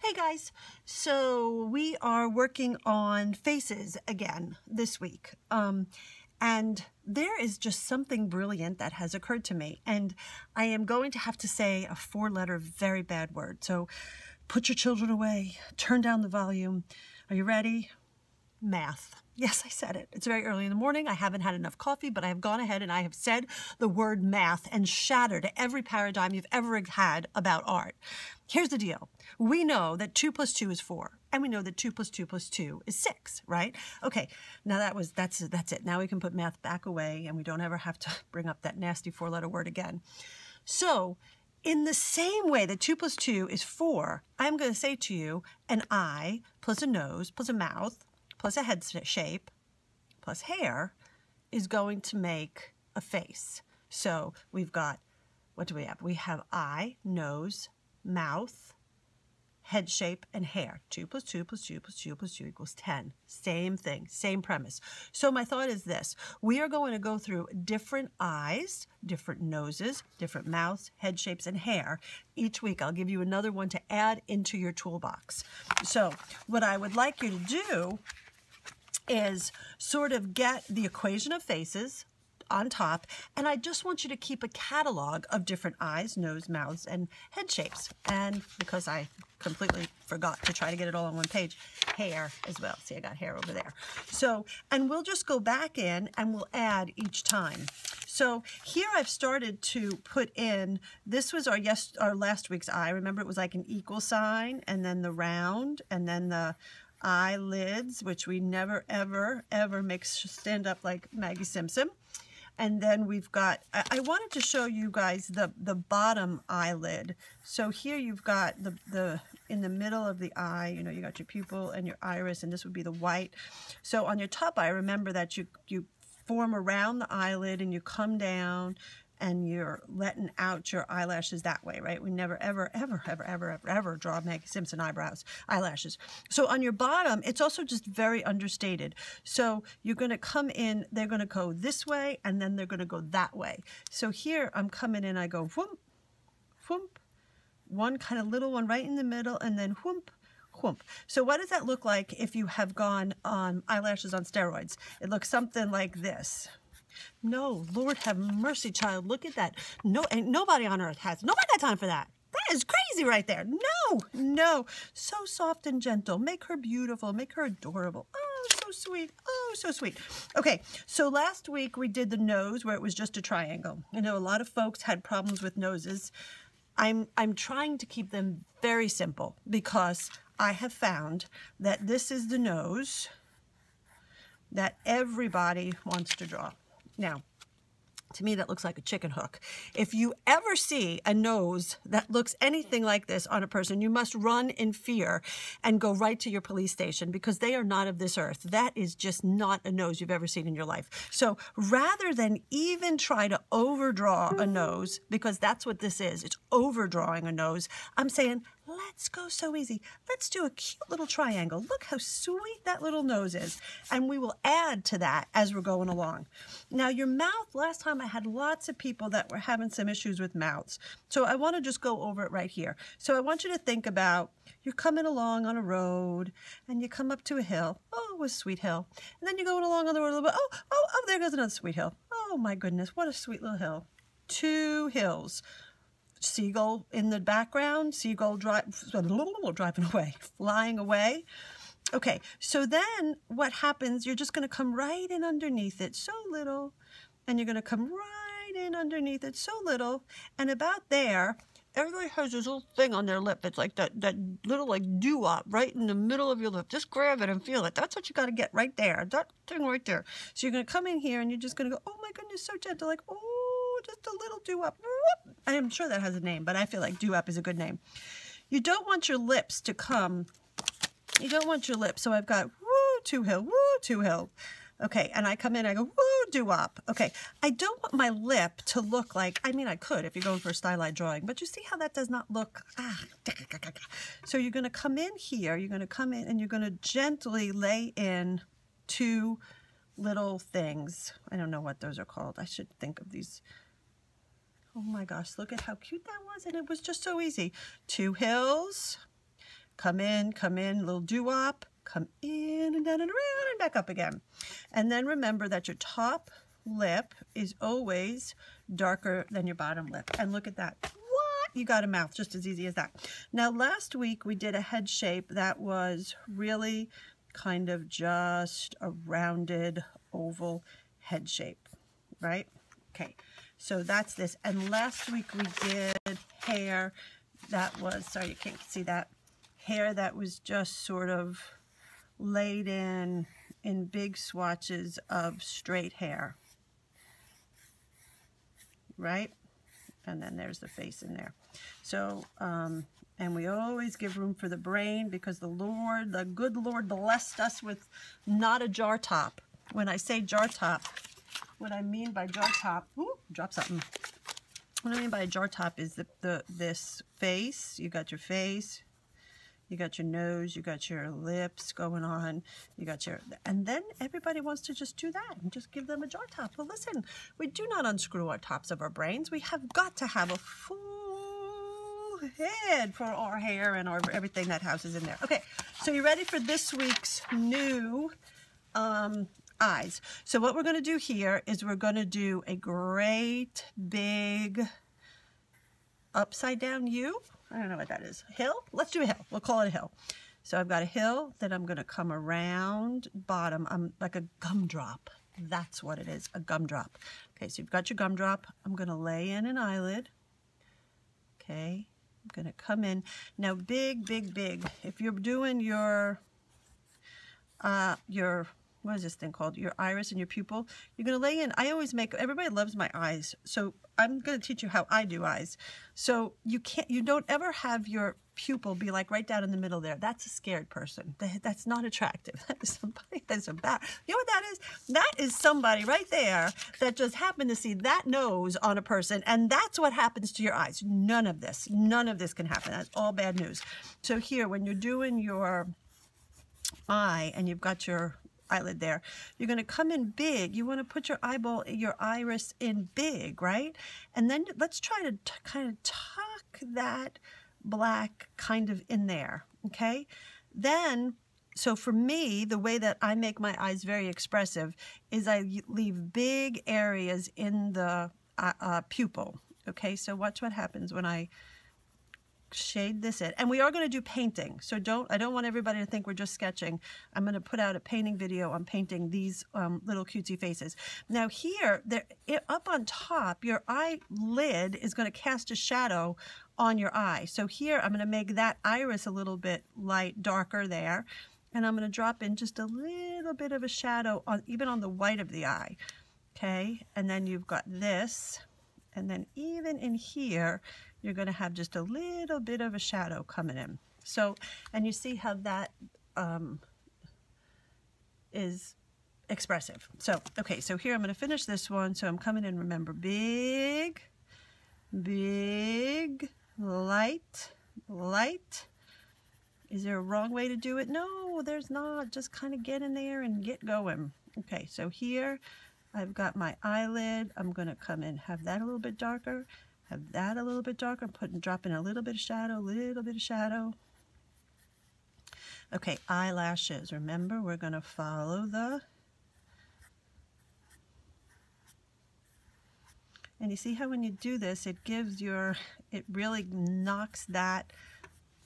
Hey guys, so we are working on faces again this week. And there is just something brilliant that has occurred to me. And I am going to have to say a four-letter, very bad word. So put your children away, turn down the volume. Are you ready? Math. Yes, I said it. It's very early in the morning. I haven't had enough coffee, but I have gone ahead and I have said the word math and shattered every paradigm you've ever had about art. Here's the deal. We know that 2 + 2 is 4, and we know that 2 + 2 + 2 is 6, right? Okay, now that's it. Now we can put math back away, and we don't ever have to bring up that nasty four-letter word again. So, in the same way that 2 + 2 is 4, I'm going to say to you, an eye plus a nose plus a mouth plus a head shape plus hair is going to make a face. So we've got, what do we have? We have eye, nose, mouth, head shape, and hair. 2 + 2 + 2 + 2 + 2 = 10. Same thing, same premise. So my thought is this. We are going to go through different eyes, different noses, different mouths, head shapes, and hair. Each week I'll give you another one to add into your toolbox. So what I would like you to do is sort of get the equation of faces on top, and I just want you to keep a catalog of different eyes, nose, mouths, and head shapes. And because I completely forgot to try to get it all on one page, hair as well. See, I got hair over there. So, and we'll just go back in and we'll add each time. So here I've started to put in, this was our last week's eye. Remember, it was like an equal sign, and then the round, and then the eyelids, which we never, ever, ever make stand up like Maggie Simpson. And then we've got, I wanted to show you guys the bottom eyelid. So here you've got the in the middle of the eye, you know, you got your pupil and your iris, and this would be the white. So on your top eye, remember that you form around the eyelid and you come down and you're letting out your eyelashes that way, right? We never, ever, ever, ever, ever, ever, ever draw Maggie Simpson eyelashes. So on your bottom, it's also just very understated. So you're going to come in, they're going to go this way, and then they're going to go that way. So here I'm coming in, I go whoomp, whoomp, one kind of little one right in the middle, and then whoomp, whoomp. So what does that look like if you have gone on eyelashes on steroids? It looks something like this. No, Lord have mercy, child. Look at that. No, ain't nobody on earth has. Nobody got time for that. That is crazy right there. No, no. So soft and gentle. Make her beautiful. Make her adorable. Oh, so sweet. Oh, so sweet. Okay, so last week we did the nose where it was just a triangle. I know a lot of folks had problems with noses. I'm trying to keep them very simple because I have found that this is the nose that everybody wants to draw. Now, to me, that looks like a chicken hook. If you ever see a nose that looks anything like this on a person, you must run in fear and go right to your police station because they are not of this earth. That is just not a nose you've ever seen in your life. So rather than even try to overdraw a nose, because that's what this is, it's overdrawing a nose, I'm saying, let's go so easy. Let's do a cute little triangle. Look how sweet that little nose is. And we will add to that as we're going along. Now your mouth, last time I had lots of people that were having some issues with mouths. So I want to just go over it right here. So I want you to think about, you're coming along on a road and you come up to a hill. Oh, it was a sweet hill. And then you're going along on the road a little bit. Oh, there goes another sweet hill. Oh my goodness, what a sweet little hill. 2 hills. Seagull in the background, seagull driving away, flying away. Okay, so then what happens, you're just going to come right in underneath it, so little, and you're going to come right in underneath it, so little, and about there, everybody has this little thing on their lip. It's like that little like doo-wop right in the middle of your lip. Just grab it and feel it. That's what you got to get right there, that thing right there. So you're going to come in here and you're just going to go, oh my goodness, so gentle, like, oh, just a little doo-wop. I am sure that has a name, but I feel like doo-wop is a good name. You don't want your lips to come, you don't want your lips. So I've got woo, 2 hill, woo, 2 hill. Okay, and I come in, I go, woo, doo-wop. Okay, I don't want my lip to look like, I mean, I could if you're going for a stylized drawing, but you see how that does not look, So you're going to come in here, you're going to come in and you're going to gently lay in 2 little things. I don't know what those are called. I should think of these. Oh my gosh, look at how cute that was. And it was just so easy. 2 hills, come in, little doo-wop, come in and down and around and back up again. And then remember that your top lip is always darker than your bottom lip. And look at that. What? You got a mouth just as easy as that. Now, last week we did a head shape that was really kind of just a rounded oval head shape, right? Okay, so that's this. And last week we did hair that was, sorry, you can't see that, hair that was just sort of laid in big swatches of straight hair, right? And then there's the face in there. So, and we always give room for the brain because the Lord, the good Lord, blessed us with not a jar top. When I say jar top, what I mean by jar top, ooh, drop something. What I mean by a jar top is this face. You got your face, you got your nose, you got your lips going on, you got your, and then everybody wants to just do that and just give them a jar top. Well, listen, we do not unscrew our tops of our brains. We have got to have a full head for our hair and our everything that houses in there. Okay, so you ready for this week's new eyes? So what we're going to do here is we're going to do a great big upside down U. I don't know what that is. Hill? Let's do a hill. We'll call it a hill. So I've got a hill, then I'm going to come around bottom. I'm like a gumdrop. That's what it is, a gumdrop. Okay, so you've got your gumdrop. I'm going to lay in an eyelid. Okay, I'm going to come in. Now big, big, big. If you're doing your what is this thing called? Your iris and your pupil. You're going to lay in. I always make, everybody loves my eyes. So I'm going to teach you how I do eyes. So you don't ever have your pupil be like right down in the middle there. That's a scared person. That's not attractive. That is somebody that's a bad. You know what that is? That is somebody right there that just happened to see that nose on a person. And that's what happens to your eyes. None of this can happen. That's all bad news. So here, when you're doing your eye and you've got your eyelid there, you're going to come in big. You want to put your eyeball, your iris in big, right? And then let's try to kind of tuck that black kind of in there, okay? Then, so for me, the way that I make my eyes very expressive is I leave big areas in the pupil, okay? So watch what happens when I shade this in. And we are going to do painting, so I don't want everybody to think we're just sketching. I'm going to put out a painting video on painting these little cutesy faces. Now here, up on top, your eyelid is going to cast a shadow on your eye. So here I'm going to make that iris a little bit light, darker there, and I'm going to drop in just a little bit of a shadow even on the white of the eye. Okay, and then you've got this, and then even in here you're going to have just a little bit of a shadow coming in. So, and you see how that is expressive. So, okay, so here I'm going to finish this one. So I'm coming in, remember, big, big, light, light. Is there a wrong way to do it? No, there's not. Just kind of get in there and get going. Okay, so here I've got my eyelid. I'm going to come in, have that a little bit darker. Have that a little bit darker, drop in a little bit of shadow, Okay, eyelashes. Remember, we're going to follow and you see how when you do this, it really knocks that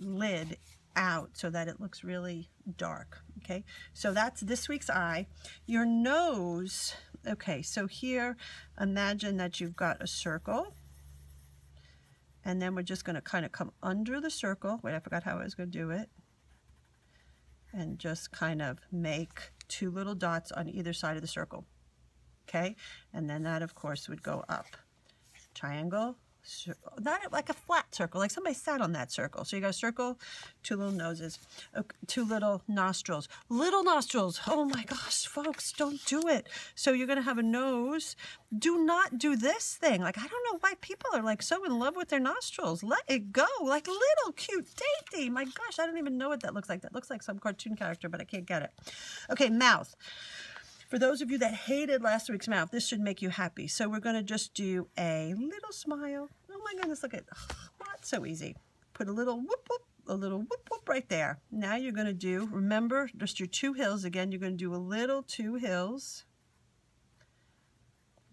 lid out so that it looks really dark, okay? So that's this week's eye. Your nose, okay, so here, imagine that you've got a circle. And then we're just going to kind of come under the circle. Wait, I forgot how I was going to do it. And just kind of make two little dots on either side of the circle. Okay? And then that, of course, would go up. Triangle. Not like a flat circle, like somebody sat on that circle. So you got a circle, two little noses, two little nostrils. Little nostrils. Oh my gosh, folks, don't do it. So you're going to have a nose. Do not do this thing. Like, I don't know why people are like so in love with their nostrils. Let it go. Like little cute dainty. My gosh, I don't even know what that looks like. That looks like some cartoon character, but I can't get it. Okay, mouth. For those of you that hated last week's mouth, this should make you happy. So we're going to just do a little smile. Oh my goodness, look at, what? So easy. Put a little whoop whoop, a little whoop whoop, stop right there. Now you're going to do, remember, just your 2 hills again. You're going to do a little 2 hills.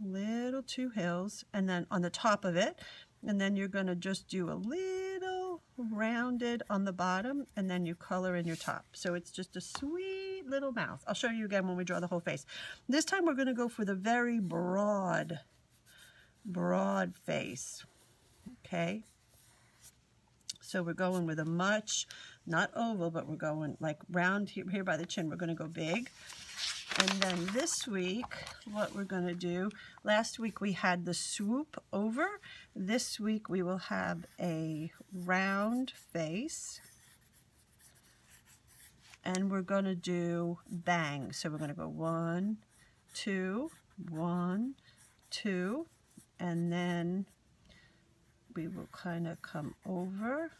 Little 2 hills, and then on the top of it, and then you're going to just do a little rounded on the bottom, and then you color in your top. So it's just a sweet little mouth. I'll show you again when we draw the whole face. This time we're going to go for the very broad face. Okay, so we're going with a much, not oval, but we're going like round here by the chin. We're going to go big. And then this week, what we're going to do, last week we had the swoop over. This week we will have a round face. And we're going to do bangs. So we're going to go 1, 2, 1, 2. And then we will kind of come over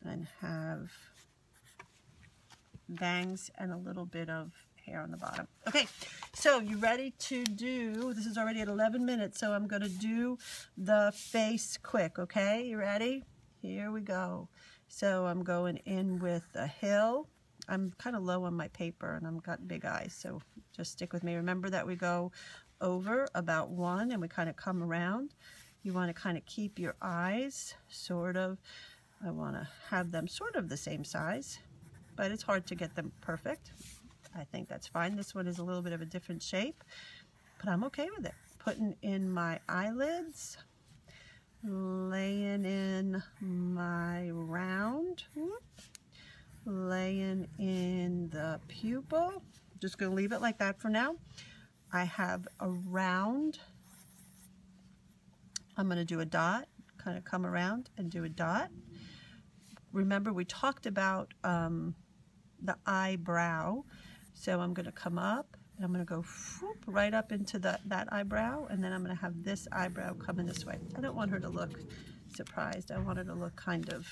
and have bangs and a little bit of hair on the bottom. Okay, so you ready to do, this is already at 11 minutes, so I'm going to do the face quick, okay? You ready? Here we go. So I'm going in with a hill. I'm kind of low on my paper and I've got big eyes, so just stick with me. Remember that we go over about 1 and we kind of come around. You want to kind of keep your eyes sort of, I want to have them sort of the same size, but it's hard to get them perfect. I think that's fine. This one is a little bit of a different shape, but I'm okay with it. Putting in my eyelids, laying in my round, laying in the pupil. Just going to leave it like that for now. I have a round. I'm going to do a dot, kind of come around and do a dot. Remember, we talked about the eyebrow, so I'm going to come up and I'm going to go whoop, right up into that eyebrow, and then I'm going to have this eyebrow coming this way. I don't want her to look surprised. I want her to look kind of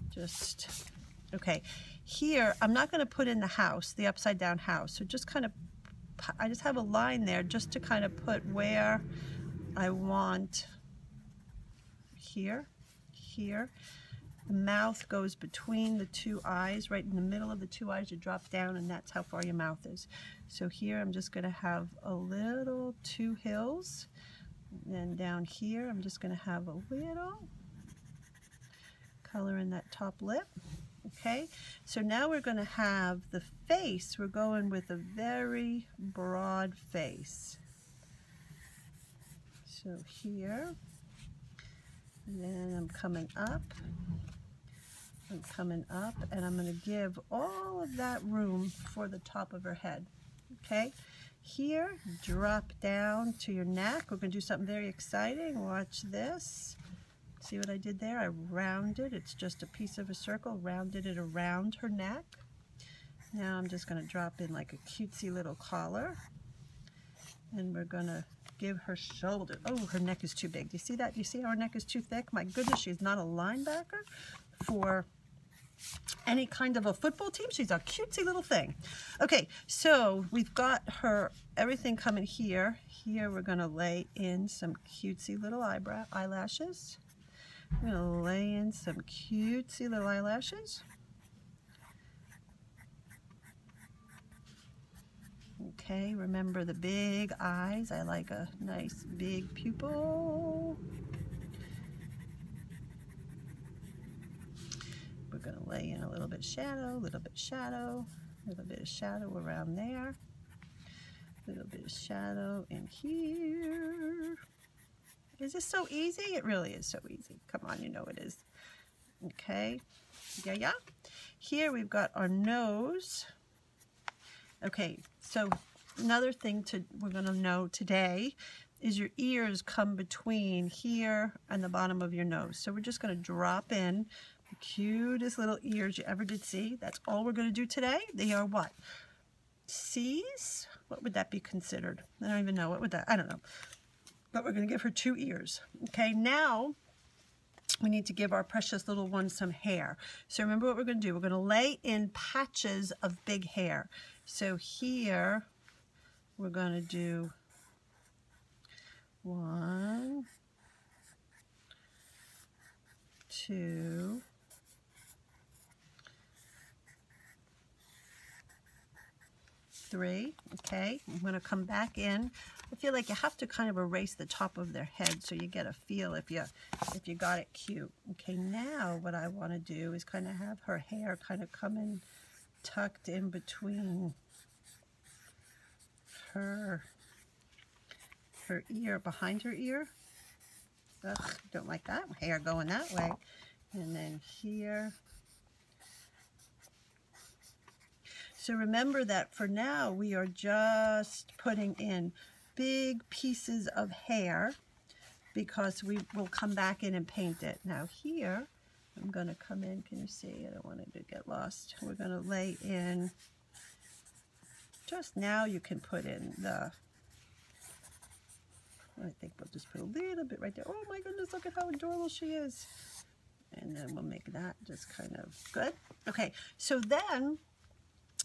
just, okay. Here, I'm not going to put in the house, the upside down house, so just kind of, I just have a line there just to kind of put where I want here. The mouth goes between the 2 eyes, right in the middle of the 2 eyes. You drop down, and that's how far your mouth is. So here I'm just going to have a little 2 hills. And then down here I'm just going to have a little color in that top lip. Okay, so now we're going to have the face. We're going with a very broad face. So here, and then I'm coming up. I'm coming up, and I'm going to give all of that room for the top of her head. Okay, here, drop down to your neck. We're going to do something very exciting. Watch this. See what I did there? I rounded. It's just a piece of a circle, rounded it around her neck. Now I'm just going to drop in like a cutesy little collar, and we're going to give her shoulder. Oh, her neck is too big. Do you see that? Do you see how her neck is too thick? My goodness, she's not a linebacker for any kind of a football team. She's a cutesy little thing. Okay, so we've got her, everything coming here. Here we're going to lay in some cutesy little eyelashes. I'm going to lay in some cutesy little eyelashes. Okay, remember the big eyes. I like a nice big pupil. We're going to lay in a little bit shadow, a little bit shadow, a little bit of shadow around there, a little bit of shadow in here. Is this so easy? It really is so easy. Come on, you know it is. Okay, yeah. Here we've got our nose. Okay, so another thing we're going to know today is your ears come between here and the bottom of your nose. So we're just going to drop in the cutest little ears you ever did see. That's all we're going to do today. They are what? C's? What would that be considered? I don't even know. What would that? I don't know. But we're going to give her 2 ears. Okay, now we need to give our precious little one some hair. So remember what we're going to do. We're going to lay in patches of big hair. So here we're going to do 1, 2, 3. Okay, I'm going to come back in. I feel like you have to kind of erase the top of their head so you get a feel if you got it cute. Okay, now what I want to do is kind of have her hair kind of come in tucked in between her ear, behind her ear. Ugh, don't like that hair going that way. And then here. So remember that for now we are just putting in big pieces of hair because we will come back in and paint it. Now here, I'm going to come in. Can you see? I don't want it to get lost. We're going to lay in, just now you can put in the, I think we'll just put a little bit right there. Oh my goodness, look at how adorable she is. And then we'll make that just kind of good. Okay, so then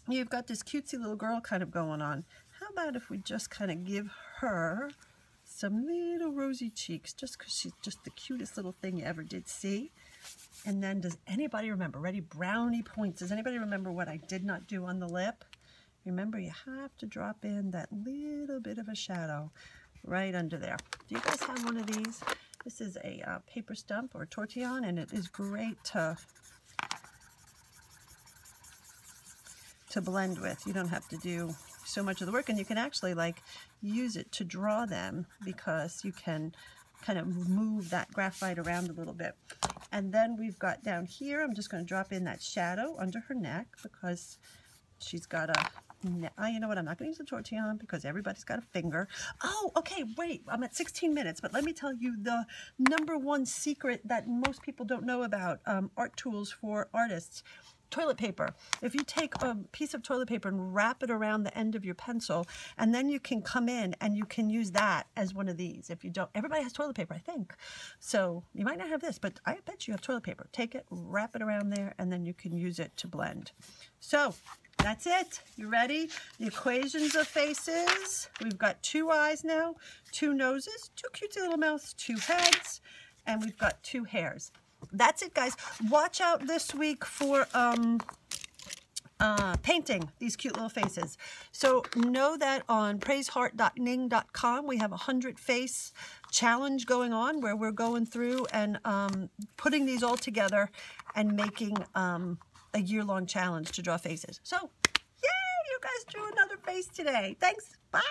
you've got this cutesy little girl kind of going on. How about if we just kind of give her some little rosy cheeks, just because she's just the cutest little thing you ever did see. And then does anybody remember, ready, brownie points, does anybody remember what I did not do on the lip? Remember, you have to drop in that little bit of a shadow right under there. Do you guys have one of these? This is a paper stump or tortillon, and it is great to blend with. You don't have to do so much of the work, and you can actually like use it to draw them because you can kind of move that graphite around a little bit. And then we've got down here, I'm just going to drop in that shadow under her neck because she's got a, you know what, I'm not going to use the tortillon because everybody's got a finger. Oh, okay, wait, I'm at 16 minutes, but let me tell you the #1 secret that most people don't know about art tools for artists. Toilet paper. If you take a piece of toilet paper and wrap it around the end of your pencil, and then you can come in and you can use that as one of these. If you don't, everybody has toilet paper, I think. So you might not have this, but I bet you have toilet paper. Take it, wrap it around there, and then you can use it to blend. So that's it. You ready? The equations of faces. We've got 2 eyes now, 2 noses, 2 cutesy little mouths, 2 heads, and we've got 2 hairs. That's it, guys. Watch out this week for painting these cute little faces. So know that on praiseheart.ning.com we have a 100 face challenge going on where we're going through and putting these all together and making a year-long challenge to draw faces. So, yay! You guys drew another face today. Thanks. Bye.